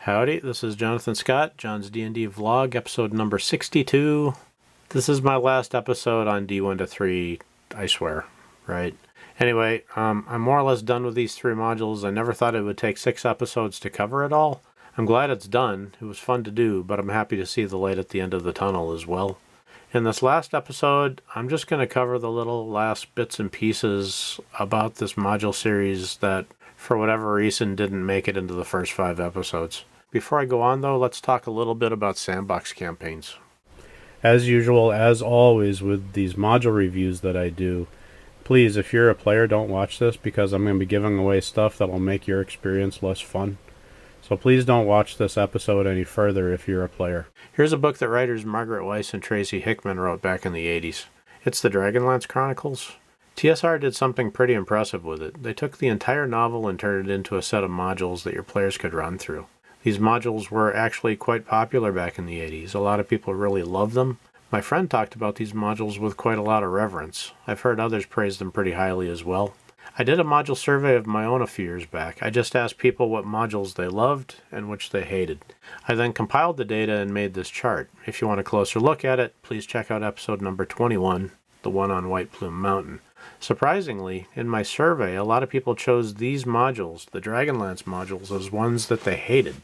Howdy, this is Jonathan Scott, John's D&D Vlog, episode number 62. This is my last episode on D1-3, I swear, right? Anyway, I'm more or less done with these 3 modules. I never thought it would take 6 episodes to cover it all. I'm glad it's done. It was fun to do, but I'm happy to see the light at the end of the tunnel as well. In this last episode, I'm just going to cover the little last bits and pieces about this module series that, for whatever reason, didn't make it into the first 5 episodes. Before I go on, though, let's talk a little bit about sandbox campaigns. As usual, as always, with these module reviews that I do, please, if you're a player, don't watch this because I'm going to be giving away stuff that will make your experience less fun. So please don't watch this episode any further if you're a player. Here's a book that writers Margaret Weiss and Tracy Hickman wrote back in the 80s. It's the Dragonlance Chronicles. TSR did something pretty impressive with it. They took the entire novel and turned it into a set of modules that your players could run through. These modules were actually quite popular back in the 80s. A lot of people really loved them. My friend talked about these modules with quite a lot of reverence. I've heard others praise them pretty highly as well. I did a module survey of my own a few years back. I just asked people what modules they loved and which they hated. I then compiled the data and made this chart. If you want a closer look at it, please check out episode number 21, the one on White Plume Mountain. Surprisingly, in my survey, a lot of people chose these modules, the Dragonlance modules, as ones that they hated.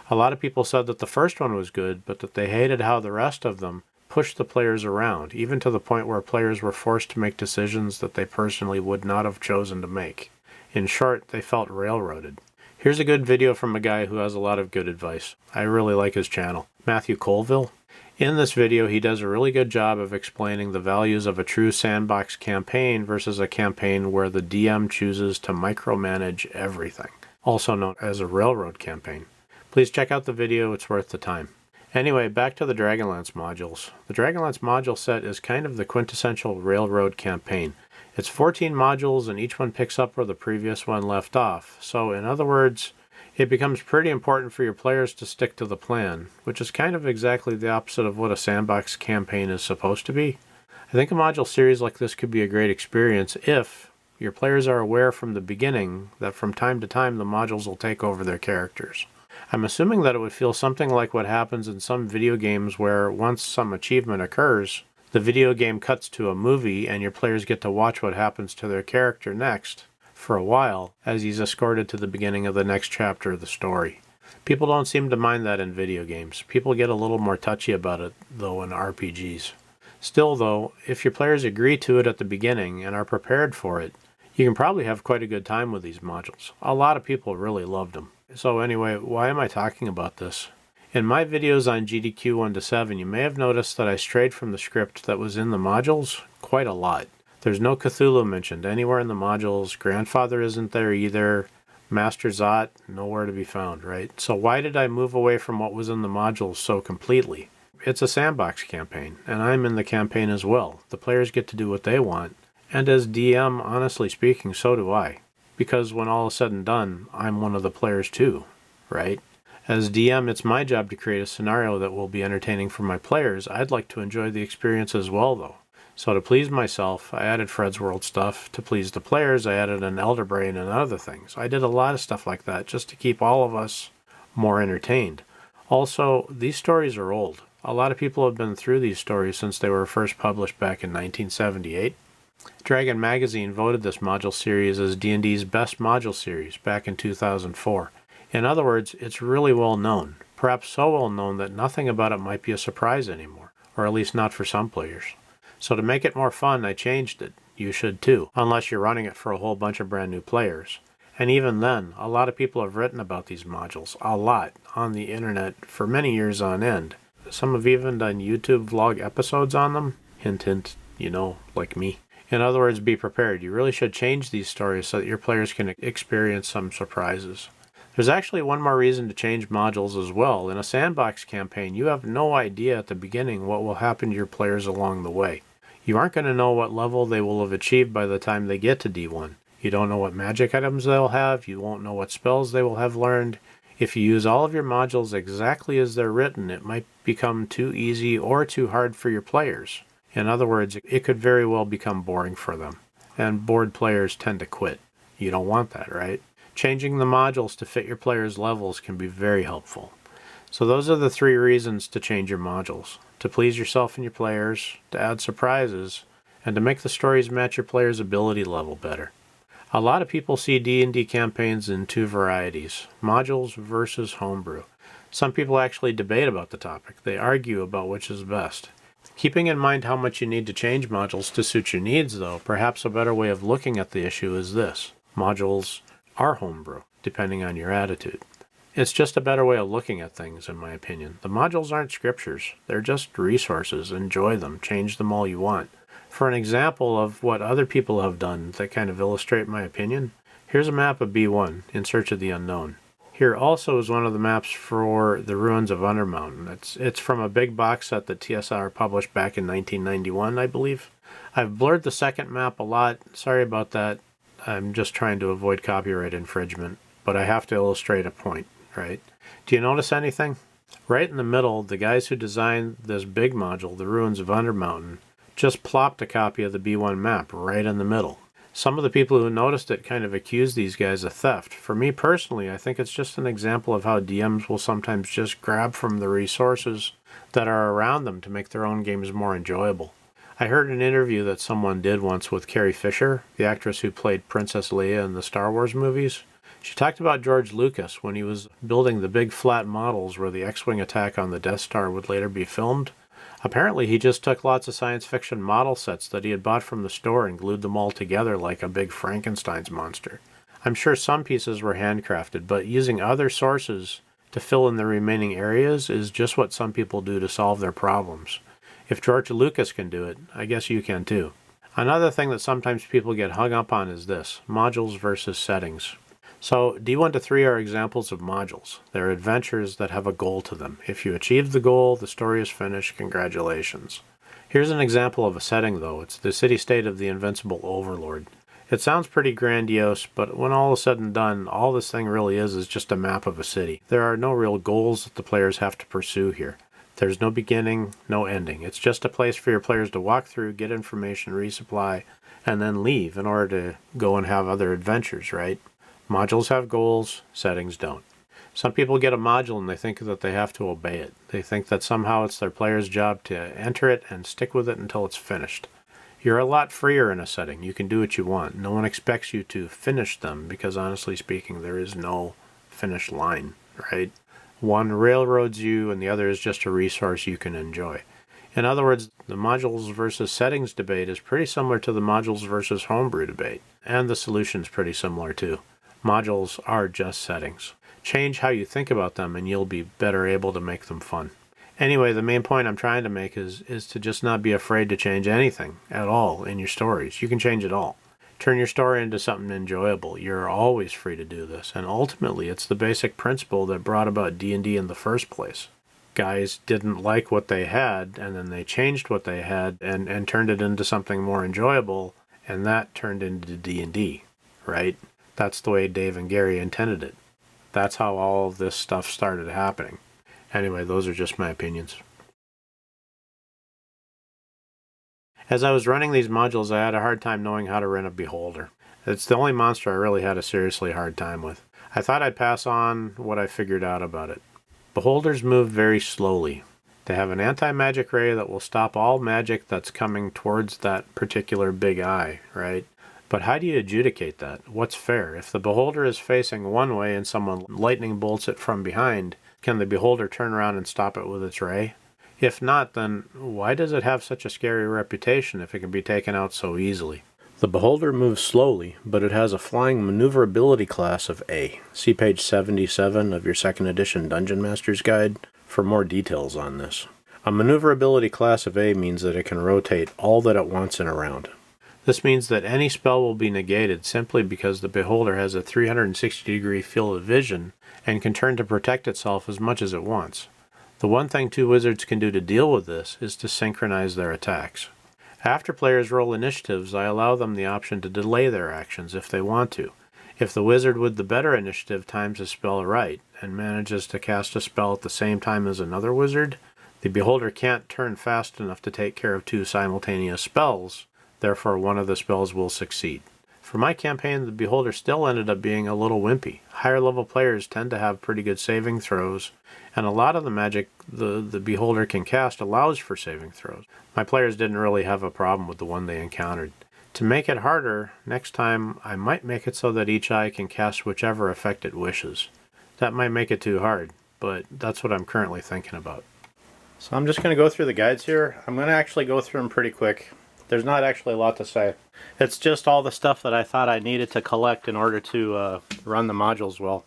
A lot of people said that the first one was good, but that they hated how the rest of them pushed the players around, even to the point where players were forced to make decisions that they personally would not have chosen to make. In short, they felt railroaded. Here's a good video from a guy who has a lot of good advice. I really like his channel, Matthew Colville. In this video, he does a really good job of explaining the values of a true sandbox campaign versus a campaign where the DM chooses to micromanage everything, also known as a railroad campaign. Please check out the video, it's worth the time. Anyway, back to the Dragonlance modules. The Dragonlance module set is kind of the quintessential railroad campaign. It's 14 modules and each one picks up where the previous one left off. So in other words, it becomes pretty important for your players to stick to the plan, which is kind of exactly the opposite of what a sandbox campaign is supposed to be. I think a module series like this could be a great experience if your players are aware from the beginning that from time to time the modules will take over their characters. I'm assuming that it would feel something like what happens in some video games where once some achievement occurs, the video game cuts to a movie and your players get to watch what happens to their character next for a while as he's escorted to the beginning of the next chapter of the story. People don't seem to mind that in video games. People get a little more touchy about it, though, in RPGs. Still, though, if your players agree to it at the beginning and are prepared for it, you can probably have quite a good time with these modules. A lot of people really loved them. So anyway, why am I talking about this? In my videos on GDQ 1-7, you may have noticed that I strayed from the script that was in the modules quite a lot. There's no Cthulhu mentioned anywhere in the modules. Grandfather isn't there either. Master Zot, nowhere to be found, right? So why did I move away from what was in the modules so completely? It's a sandbox campaign, and I'm in the campaign as well. The players get to do what they want. And as DM, honestly speaking, so do I. Because when all is said and done, I'm one of the players too, right? As DM, it's my job to create a scenario that will be entertaining for my players. I'd like to enjoy the experience as well, though. So to please myself, I added Fred's World stuff. To please the players, I added an Elder Brain and other things. I did a lot of stuff like that just to keep all of us more entertained. Also, these stories are old. A lot of people have been through these stories since they were first published back in 1978. Dragon Magazine voted this module series as D&D's best module series back in 2004. In other words, it's really well known, perhaps so well known that nothing about it might be a surprise anymore, or at least not for some players. So to make it more fun, I changed it. You should too, unless you're running it for a whole bunch of brand new players. And even then, a lot of people have written about these modules, a lot, on the internet for many years on end. Some have even done YouTube vlog episodes on them. Hint, hint, you know, like me. In other words, be prepared. You really should change these stories so that your players can experience some surprises. There's actually one more reason to change modules as well. In a sandbox campaign, you have no idea at the beginning what will happen to your players along the way. You aren't going to know what level they will have achieved by the time they get to D1. You don't know what magic items they'll have. You won't know what spells they will have learned. If you use all of your modules exactly as they're written, it might become too easy or too hard for your players. In other words, it could very well become boring for them. And bored players tend to quit. You don't want that, right? Changing the modules to fit your players' levels can be very helpful. So those are the 3 reasons to change your modules: to please yourself and your players, to add surprises, and to make the stories match your players' ability level better. A lot of people see D&D campaigns in 2 varieties: modules versus homebrew. Some people actually debate about the topic. They argue about which is best. Keeping in mind how much you need to change modules to suit your needs, though, perhaps a better way of looking at the issue is this: modules are homebrew, depending on your attitude. It's just a better way of looking at things, in my opinion. The modules aren't scriptures. They're just resources. Enjoy them. Change them all you want. For an example of what other people have done that kind of illustrate my opinion, here's a map of B1, In Search of the Unknown. Here also is one of the maps for the ruins of Undermountain. It's from a big box set that TSR published back in 1991, I believe. I've blurred the second map a lot. Sorry about that. I'm just trying to avoid copyright infringement, but I have to illustrate a point, right? Do you notice anything? Right in the middle, the guys who designed this big module, the ruins of Undermountain, just plopped a copy of the B1 map right in the middle. Some of the people who noticed it kind of accused these guys of theft. For me personally, I think it's just an example of how DMs will sometimes just grab from the resources that are around them to make their own games more enjoyable. I heard an interview that someone did once with Carrie Fisher, the actress who played Princess Leia in the Star Wars movies. She talked about George Lucas when he was building the big flat models where the X-Wing attack on the Death Star would later be filmed. Apparently he just took lots of science fiction model sets that he had bought from the store and glued them all together like a big Frankenstein's monster. I'm sure some pieces were handcrafted, but using other sources to fill in the remaining areas is just what some people do to solve their problems. If George Lucas can do it, I guess you can too. Another thing that sometimes people get hung up on is this: modules versus settings. So D1-3 are examples of modules. They're adventures that have a goal to them. If you achieve the goal, the story is finished. Congratulations. Here's an example of a setting, though. It's the city-state of the Invincible Overlord. It sounds pretty grandiose, but when all is said and done, all this thing really is just a map of a city. There are no real goals that the players have to pursue here. There's no beginning, no ending. It's just a place for your players to walk through, get information, resupply, and then leave in order to go and have other adventures, right? Modules have goals, settings don't. Some people get a module and they think that they have to obey it. They think that somehow it's their player's job to enter it and stick with it until it's finished. You're a lot freer in a setting. You can do what you want. No one expects you to finish them because, honestly speaking, there is no finish line, right? One railroads you and the other is just a resource you can enjoy. In other words, the modules versus settings debate is pretty similar to the modules versus homebrew debate. And the solution's pretty similar too. Modules are just settings. Change how you think about them and you'll be better able to make them fun. Anyway, the main point I'm trying to make is to just not be afraid to change anything at all in your stories. You can change it all. Turn your story into something enjoyable. You're always free to do this, and ultimately it's the basic principle that brought about D&D in the first place. Guys didn't like what they had, and then they changed what they had and turned it into something more enjoyable, and that turned into D&D, right? That's the way Dave and Gary intended it. That's how all of this stuff started happening. Anyway, those are just my opinions. As I was running these modules, I had a hard time knowing how to run a beholder. It's the only monster I really had a seriously hard time with. I thought I'd pass on what I figured out about it. Beholders move very slowly. They have an anti-magic ray that will stop all magic that's coming towards that particular big eye, right? But how do you adjudicate that? What's fair? If the beholder is facing one way and someone lightning bolts it from behind, can the beholder turn around and stop it with its ray? If not, then why does it have such a scary reputation if it can be taken out so easily? The beholder moves slowly, but it has a flying maneuverability class of A. See page 77 of your 2nd edition Dungeon Master's Guide for more details on this. A maneuverability class of A means that it can rotate all that it wants and around. This means that any spell will be negated simply because the beholder has a 360-degree field of vision and can turn to protect itself as much as it wants. The one thing 2 wizards can do to deal with this is to synchronize their attacks. After players roll initiatives, I allow them the option to delay their actions if they want to. If the wizard with the better initiative times a spell right and manages to cast a spell at the same time as another wizard, the beholder can't turn fast enough to take care of 2 simultaneous spells, therefore one of the spells will succeed. For my campaign, the Beholder still ended up being a little wimpy. Higher level players tend to have pretty good saving throws, and a lot of the magic the Beholder can cast allows for saving throws. My players didn't really have a problem with the one they encountered. To make it harder, next time I might make it so that each eye can cast whichever effect it wishes. That might make it too hard, but that's what I'm currently thinking about. So I'm just going to go through the guides here. I'm going to actually go through them pretty quick. There's not actually a lot to say. It's just all the stuff that I thought I needed to collect in order to run the modules well.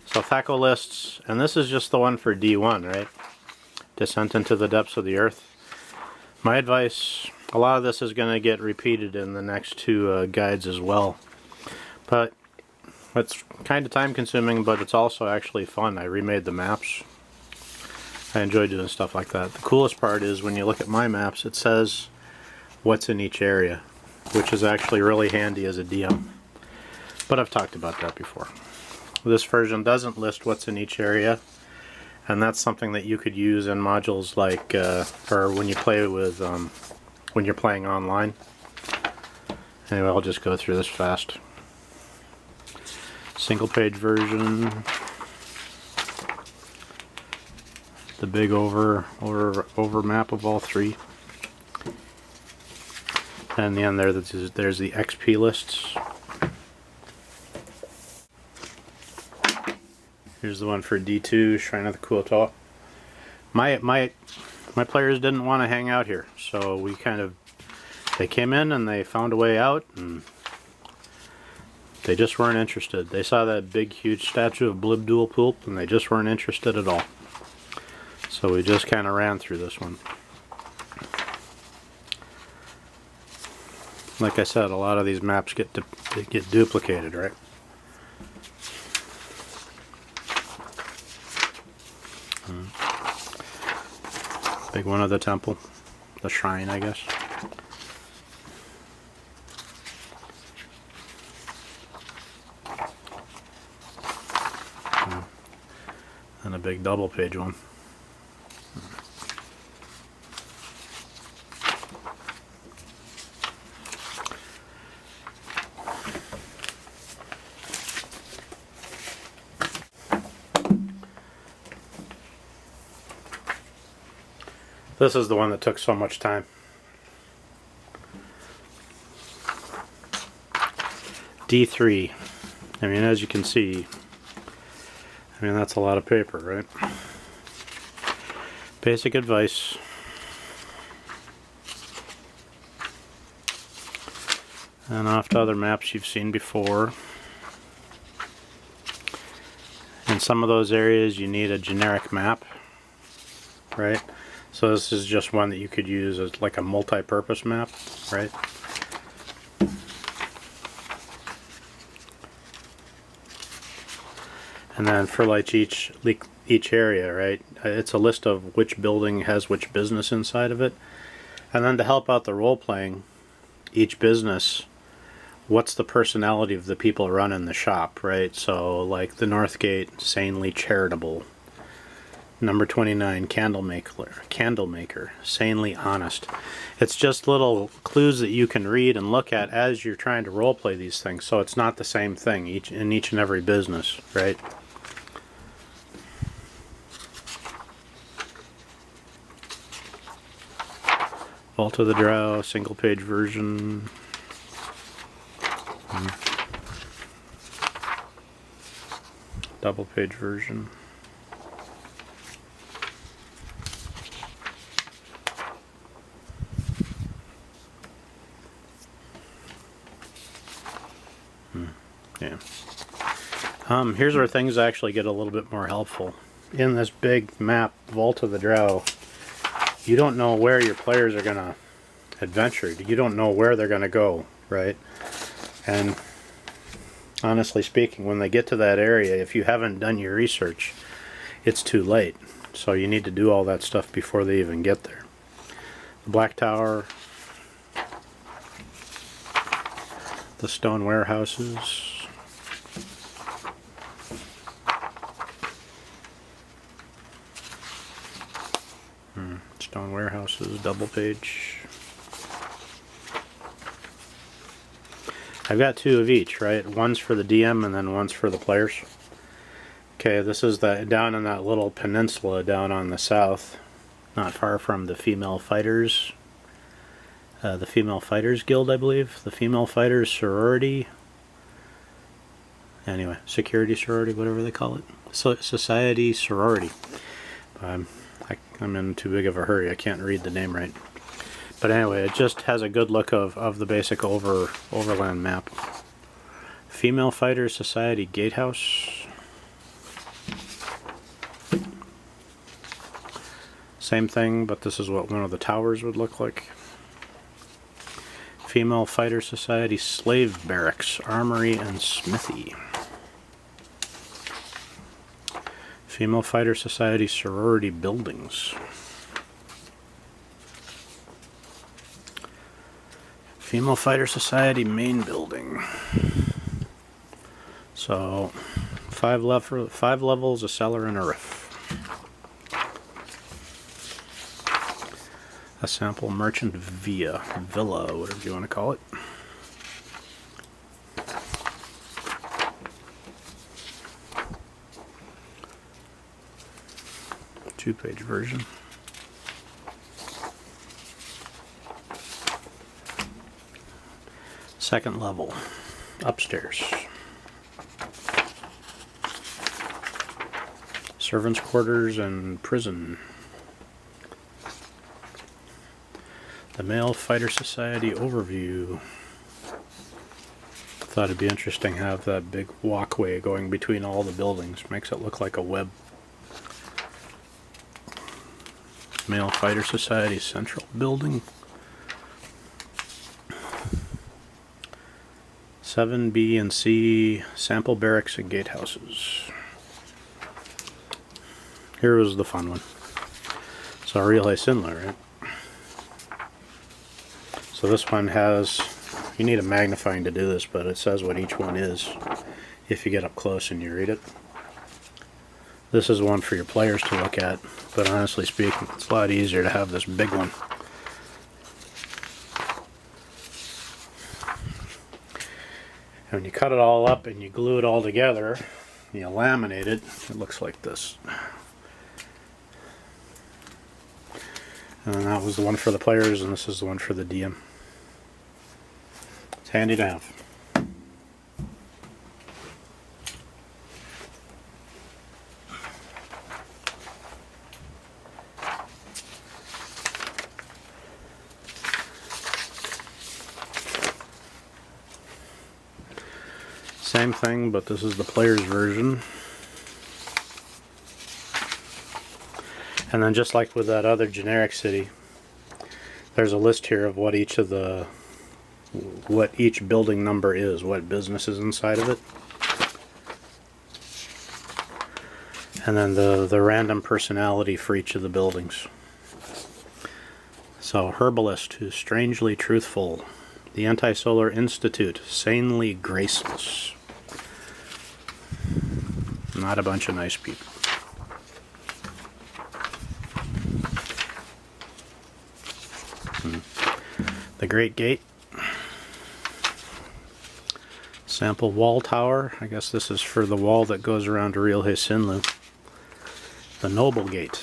So Thaco lists, and this is just the one for D1, right? Descent into the Depths of the Earth. My advice, a lot of this is going to get repeated in the next two guides as well. But it's kind of time consuming, but it's also actually fun. I remade the maps. I enjoy doing stuff like that. The coolest part is when you look at my maps, it says what's in each area, which is actually really handy as a DM. But I've talked about that before. This version doesn't list what's in each area, and that's something that you could use in modules like, or when you play with, when you're playing online. Anyway, I'll just go through this fast. Single page version. The big over map of all three. And in the end there's the XP lists. Here's the one for D2, Shrine of the Kuo-toa. My players didn't want to hang out here, so they came in and they found a way out, and they just weren't interested. They saw that big huge statue of Blibdool Poop and they just weren't interested at all. So we just kind of ran through this one. Like I said, a lot of these maps get duplicated, right? Big one of the temple, the shrine, I guess. And a big double page one. This is the one that took so much time. D3. I mean, as you can see, that's a lot of paper, right? Basic advice. And off to other maps you've seen before. In some of those areas you need a generic map, right? So this is just one that you could use as like a multi-purpose map, right? And then for like each area, right? It's a list of which building has which business inside of it. And then to help out the role-playing, each business, what's the personality of the people running the shop, right? So like the Northgate, sanely charitable. Number 29, candlemaker, sanely honest. It's just little clues that you can read and look at as you're trying to roleplay these things, so it's not the same thing in each and every business, right? Vault of the Drow, single page version. Double page version. Yeah. Here's where things actually get a little bit more helpful. In this big map, Vault of the Drow, you don't know where your players are going to adventure. You don't know where they're going to go, right? And honestly speaking, when they get to that area, if you haven't done your research, it's too late. So you need to do all that stuff before they even get there. The Black Tower, the stone warehouses, stone warehouses, double page. I've got two of each, right? One's for the DM and then one's for the players. Okay, this is down in that little peninsula down on the south, not far from the Female Fighters. The Female Fighters Guild, I believe. The Female Fighters Sorority. Anyway, Security Sorority, whatever they call it. Society Sorority. I'm in too big of a hurry. I can't read the name right. But anyway, it just has a good look of the basic overland map. Female Fighters Society Gatehouse. Same thing, but this is what one of the towers would look like. Female Fighter Society Slave Barracks, Armory, and Smithy. Female Fighter Society Sorority Buildings. Female Fighter Society Main Building. So, 5 levels, a cellar, and a roof. A sample merchant villa, whatever you want to call it. Two-page version. Second level, upstairs. Servants' quarters and prison. The Male Fighter Society overview. Thought it'd be interesting to have that big walkway going between all the buildings. Makes it look like a web. Male Fighter Society Central Building. 7, B, and C sample barracks and gatehouses. Here was the fun one. So Real High Sinla, right? So this one has, you need a magnifying to do this, but it says what each one is if you get up close and you read it. This is one for your players to look at, but honestly speaking, it's a lot easier to have this big one. And when you cut it all up and you glue it all together, you laminate it, it looks like this. And that was the one for the players, and this is the one for the DM. It's handy to have. Same thing, but this is the player's version. And then just like with that other generic city, there's a list here of what each building number is, what business is inside of it. And then the random personality for each of the buildings. So, Herbalist, who's strangely truthful. The Anti-Solar Institute, sanely graceless. Not a bunch of nice people. The Great Gate. Sample wall tower. I guess this is for the wall that goes around Real High Sinla. The Noble Gate.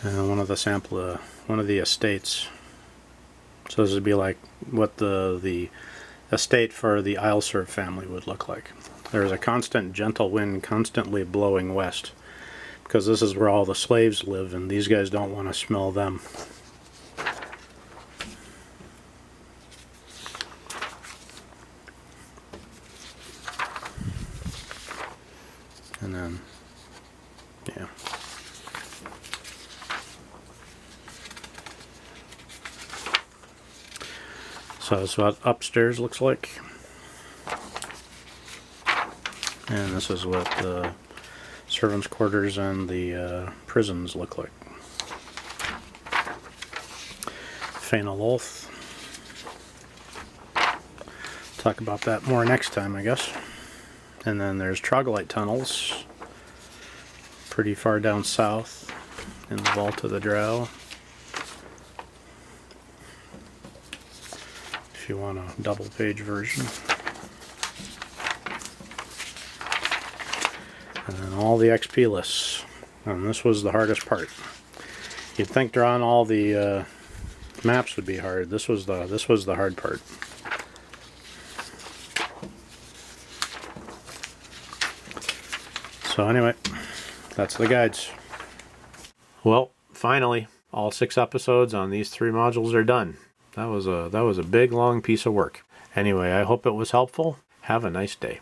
And one of the estates. So this would be like what the estate for the Isleserve family would look like. There's a constant gentle wind constantly blowing west, because this is where all the slaves live, and these guys don't want to smell them. And then, yeah. So that's what upstairs looks like. And this is what the servants' quarters and the prisons look like. Fainal Oath. Talk about that more next time, I guess. And then there's Troglodyte tunnels, pretty far down south. in the Vault of the Drow. If you want a double-page version. And then all the XP lists. And this was the hardest part. You'd think drawing all the maps would be hard. This was the hard part. So anyway, that's the guides. Well, finally, all 6 episodes on these 3 modules are done. That was a big long piece of work. Anyway, I hope it was helpful. Have a nice day.